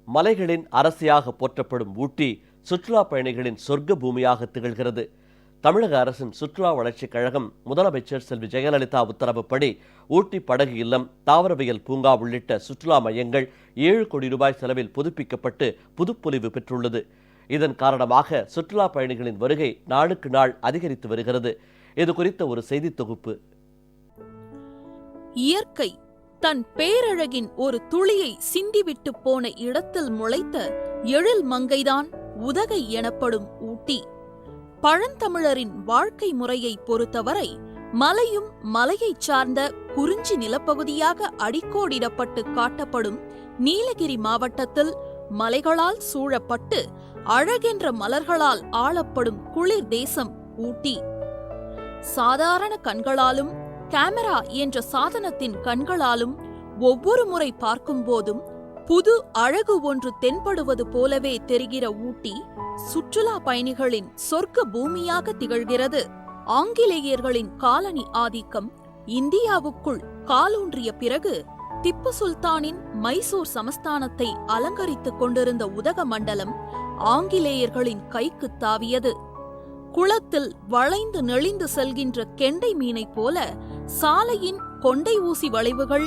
மலைகளின் அரசியாக போற்றப்படும் ஊட்டி சுற்றுலா பயணிகளின் சொர்க்க பூமியாக திகழ்கிறது. தமிழக அரசின் சுற்றுலா வளர்ச்சிக் கழகம் முதலமைச்சர் செல்வி ஜெயலலிதா உத்தரவுப்படி ஊட்டி படகு இல்லம், தாவரவியல் பூங்கா உள்ளிட்ட சுற்றுலா மையங்கள் 7 கோடி ரூபாய் செலவில் புதுப்பிக்கப்பட்டு புதுப்பொலிவு பெற்றுள்ளது. இதன் காரணமாக சுற்றுலா பயணிகளின் வருகை நாளுக்கு நாள் அதிகரித்து வருகிறது. இது குறித்த ஒரு செய்தி தொகுப்பு. இயற்கை தன் பேரழகின் ஒரு துளியை சிந்திவிட்டு போன இடத்தில் முளைத்த எழில் மங்கைதான் உதகை எனப்படும் ஊட்டி. பழந்தமிழரின் வாழ்க்கை முறையை பொறுத்தவரை மலையும் மலையைச் சார்ந்த குறிஞ்சி நிலப்பகுதியாக அடிக்கோடிடப்பட்டு காட்டப்படும் நீலகிரி மாவட்டத்தில் மலைகளால் சூழப்பட்டு அழகென்ற மலர்களால் ஆளப்படும் குளிர் தேசம் ஊட்டி. சாதாரண கண்களாலும் கேமரா என்ற சாதனத்தின் கண்களாலும் ஒவ்வொரு முறை பார்க்கும் போதும் புது அழகு ஒன்று தென்படுவது போலவே தெரிகிற ஊட்டி சுற்றுலா பயணிகளின் சொர்க்க பூமியாக திகழ்கிறது. ஆங்கிலேயர்களின் காலனி ஆதிக்கம் இந்தியாவுக்குள் காலூன்றிய பிறகு திப்பு சுல்தானின் மைசூர் சமஸ்தானத்தை அலங்கரித்துக் கொண்டிருந்த உதகமண்டலம் ஆங்கிலேயர்களின் கைக்கு தாவியது. குளத்தில் வளைந்து நெளிந்து செல்கின்ற கெண்டை மீனைப் போல சாலையின் கொண்டை ஊசி வளைவுகள்,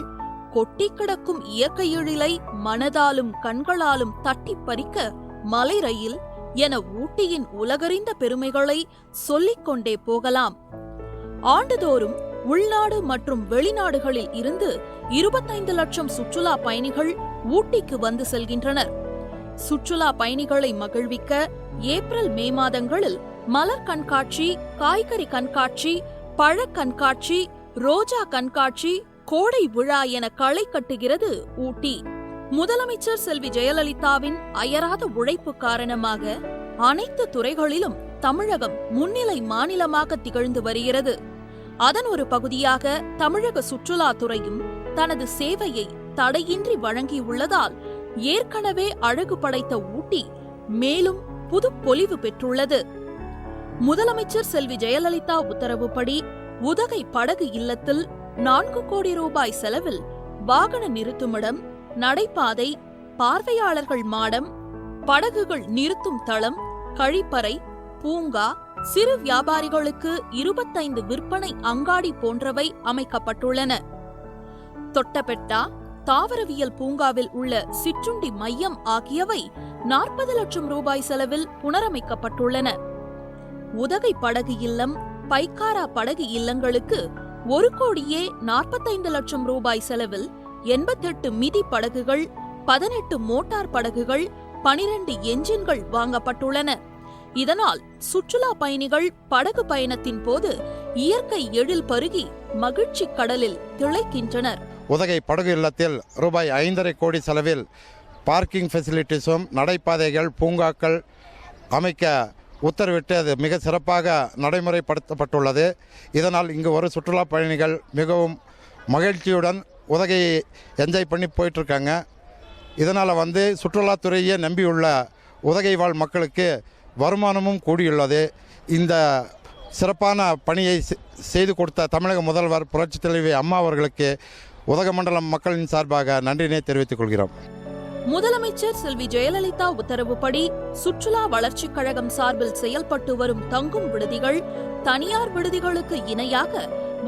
கொட்டி கிடக்கும் இயற்கை எழிலை மனதாலும் கண்களாலும் தட்டி பறிக்க மலை ரயில் என ஊட்டியின் உலகறிந்த பெருமைகளை சொல்லிக்கொண்டே போகலாம். ஆண்டுதோறும் உள்நாடு மற்றும் வெளிநாடுகளில் இருந்து 25 லட்சம் சுற்றுலா பயணிகள் ஊட்டிக்கு வந்து செல்கின்றனர். சுற்றுலா பயணிகளை மகிழ்விக்க ஏப்ரல் மே மாதங்களில் மலர் கண்காட்சி, காய்கறி கண்காட்சி, பழ கண்காட்சி, ரோஜா கண்காட்சி, கோடை விழா என களை கட்டுகிறது ஊட்டி. முதலமைச்சர் செல்வி ஜெயலலிதாவின் அயராத உழைப்பு காரணமாக அனைத்து துறைகளிலும் தமிழகம் முன்னிலை மாநிலமாக திகழ்ந்து வருகிறது. அதன் ஒரு பகுதியாக தமிழக சுற்றுலாத்துறையும் தனது சேவையை தடையின்றி வழங்கியுள்ளதால் ஏற்கனவே அழகு படைத்த ஊட்டி மேலும் புது பொலிவு பெற்றுள்ளது. முதலமைச்சர் செல்வி ஜெயலலிதா உத்தரவுப்படி உதகை படகு இல்லத்தில் 4 கோடி ரூபாய் செலவில் வாகன நிறுத்துமிடம், நடைபாதை, பார்வையாளர்கள் மாடம், படகுகள் நிறுத்தும் தளம், கழிப்பறை, பூங்கா, சிறு வியாபாரிகளுக்கு 25 விற்பனை அங்காடி போன்றவை அமைக்கப்பட்டுள்ளன. தொட்டபெட்டா, தாவரவியல் பூங்காவில் உள்ள சிற்றுண்டி மையம் ஆகியவை 40 லட்சம் ரூபாய் செலவில் புனரமைக்கப்பட்டுள்ளன. உதகை படகு இல்லம், பைக்காரா படகு இல்லங்களுக்கு 1 கோடியே 45 லட்சம் ரூபாய் செலவில் 88 மிதி படகுகள், 18 மோட்டார் படகுகள், 12 என்ஜின்கள் வாங்கப்பட்டுள்ளன. இதனால் சுற்றுலா பயணிகள் படகு பயணத்தின் போது இயற்கை எழில் பருகி மகிழ்ச்சி கடலில் திளைக்கின்றனர். உதகை படகு இல்லத்தில் ரூபாய் 5.5 கோடி செலவில் பார்க்கிங் ஃபெசிலிட்டிஸும், நடைபாதைகள், பூங்காக்கள் அமைக்க உத்தரவிட்டு அது மிக சிறப்பாக நடைமுறைப்படுத்தப்பட்டுள்ளது. இதனால் இங்கு ஒரு சுற்றுலா பயணிகள் மிகவும் மகிழ்ச்சியுடன் உதகையை என்ஜாய் பண்ணி போயிட்டுருக்காங்க. இதனால் சுற்றுலாத்துறையை நம்பியுள்ள உதகை வாழ் மக்களுக்கு வருமானமும் கூடியுள்ளது. இந்த சிறப்பான பணியை செய்து கொடுத்த தமிழக முதல்வர் புரட்சித் தலைவி அம்மா அவர்களுக்கு உதகமண்டலம் மக்களின் சார்பாக நன்றினை தெரிவித்துக் கொள்கிறோம். முதலமைச்சர் செல்வி ஜெயலலிதா உத்தரவுப்படி சுற்றுலா வளர்ச்சிக் கழகம் சார்பில் செயல்பட்டு வரும் தங்கும் விடுதிகள் தனியார் விடுதிகளுக்கு இணையாக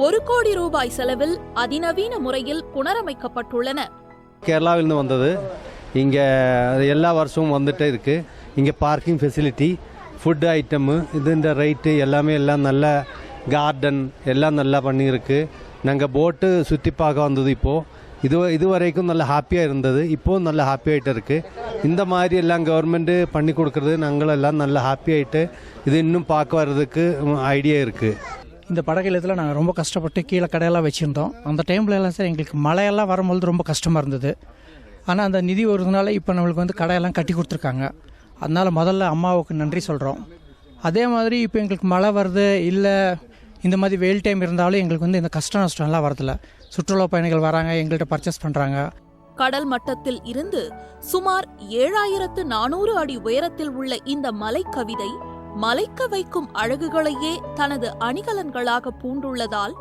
1 கோடி ரூபாய் செலவில் அதிநவீன முறையில் புனரமைக்கப்பட்டுள்ளன. கேரளாவிலிருந்து வந்தது. இங்கே எல்லா வருஷமும் வந்துட்டே இருக்குது. இங்கே பார்க்கிங் ஃபெசிலிட்டி, ஃபுட் ஐட்டமு, இந்த ரேட்டு எல்லாம் நல்ல கார்டன் எல்லாம் நல்லா பண்ணியிருக்கு. நாங்கள் போட்டு சுற்றி பார்க்க வந்தது. இப்போது இதுவரைக்கும் நல்ல ஹாப்பியாக இருந்தது. இப்போவும் நல்ல ஹாப்பியாகிட்டு இருக்குது. இந்த மாதிரி எல்லாம் கவர்மெண்ட்டு பண்ணி கொடுக்குறது நாங்களெல்லாம் நல்ல ஹாப்பியாகிட்டு இது இன்னும் பார்க்க வர்றதுக்கு ஐடியா இருக்குது. இந்த படகுலத்தில் நாங்கள் ரொம்ப கஷ்டப்பட்டு கீழே கடையெல்லாம் வச்சுருந்தோம். அந்த டைமில் எல்லாம் சார் எங்களுக்கு மழையெல்லாம் வரும்போது ரொம்ப கஷ்டமாக இருந்தது. ஆனால் அந்த நிதி வருதுனால இப்போ நம்மளுக்கு கடையெல்லாம் கட்டி கொடுத்துருக்காங்க. அதனால் முதல்ல அம்மாவுக்கு நன்றி சொல்கிறோம். அதே மாதிரி இப்போ எங்களுக்கு மழை வருது இல்லை இந்த மாதிரி வெயில் டைம் இருந்தாலும் எங்களுக்கு இந்த கஷ்ட நஷ்டம் எல்லாம் வரதில்ல. சுற்றுலா பயணிகள் வராங்க, எங்கள்கிட்ட பர்ச்சேஸ் பண்ணுறாங்க. கடல் மட்டத்தில் இருந்து சுமார் 7400 அடி உயரத்தில் உள்ள இந்த மலை கவிதை மலைக்க வைக்கும் அழகுகளையே தனது அணிகலன்களாக பூண்டுள்ளதால்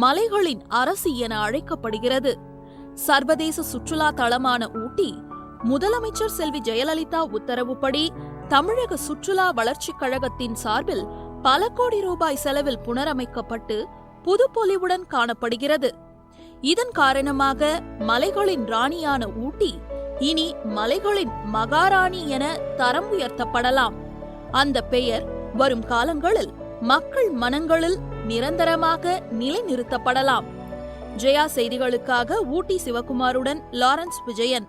மலைகளின் அரசி என அழைக்கப்படுகிறது. சர்வதேச சுற்றுலா தளமான ஊட்டி முதலமைச்சர் செல்வி ஜெயலலிதா உத்தரவுப்படி தமிழக சுற்றுலா வளர்ச்சிக் கழகத்தின் சார்பில் பல கோடி ரூபாய் செலவில் புனரமைக்கப்பட்டு புதுப்பொலிவுடன் காணப்படுகிறது. இதன் காரணமாக மலைகளின் ராணியான ஊட்டி இனி மலைகளின் மகாராணி என தரம் உயர்த்தப்படலாம். அந்த பெயர் வரும் காலங்களில் மக்கள் மனங்களில் நிரந்தரமாக நிலைநிறுத்தப்படலாம். ஜெயா செய்திகளுக்காக ஊட்டி சிவகுமாருடன் லாரன்ஸ் விஜயன்.